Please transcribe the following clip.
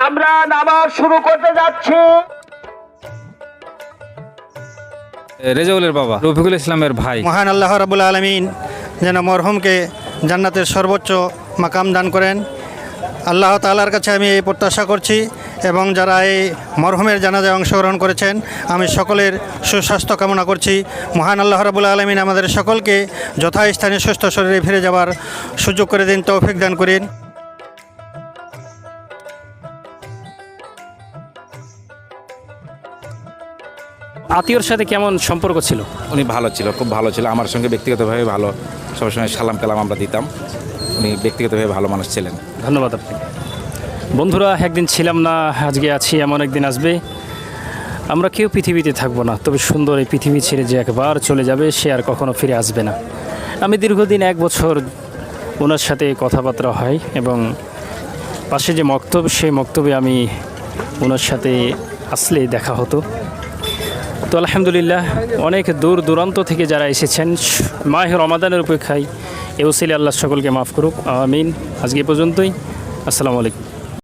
আমরা নামাজ শুরু করতে যাচ্ছি। রেজাউলের বাবা রফিকুল ইসলামের ভাই। মহান আল্লাহ রাব্বুল আলামিন যেন মরহুমকে জান্নাতের সর্বোচ্চ মাকাম দান করেন, আল্লাহ তাআলার কাছে আমি এই প্রত্যাশা করছি। এবং যারা এই মরহুমের জানাজায় অংশগ্রহণ করেছেন, আমি সকলের সুস্বাস্থ্য কামনা করছি। মহান আল্লাহ রাব্বুল আলামিন আমাদের সকলকে যথাস্থানে সুস্থ শরীরে ফিরে যাওয়ার সুযোগ করে দিন, তৌফিক দান করেন। আত্মীয়র সাথে কেমন সম্পর্ক ছিল? উনি ভালো ছিল, খুব ভালো ছিল। আমার সঙ্গে ব্যক্তিগতভাবে ভালো, সবসময় সালাম কালাম আমরা দিতাম। উনি ব্যক্তিগতভাবে ভালো মানুষ ছিলেন। ধন্যবাদ আপনাকে। বন্ধুরা, একদিন ছিলাম না, আজকে আছি, এমন একদিন আসবে আমরা কেউ পৃথিবীতে থাকবো না, তবে সুন্দর এই পৃথিবী ছেড়ে যে একবার চলে যাবে সে আর কখনো ফিরে আসবে না। আমি দীর্ঘদিন 1 বছর ওনার সাথে কথাবার্তা হয় এবং পাশে যে মক্তব, সেই মক্তবে আমি ওনার সাথে আসলে দেখা হতো। তো আলহামদুলিল্লাহ, অনেক দূর দূরান্ত থেকে যারা এসেছেন মাহে রমাদানের অপেক্ষায়, এ ওসিলে আল্লাহ সকলকে মাফ করুক, আমিন। আজকে এ পর্যন্তই। আসসালামু আলাইকুম।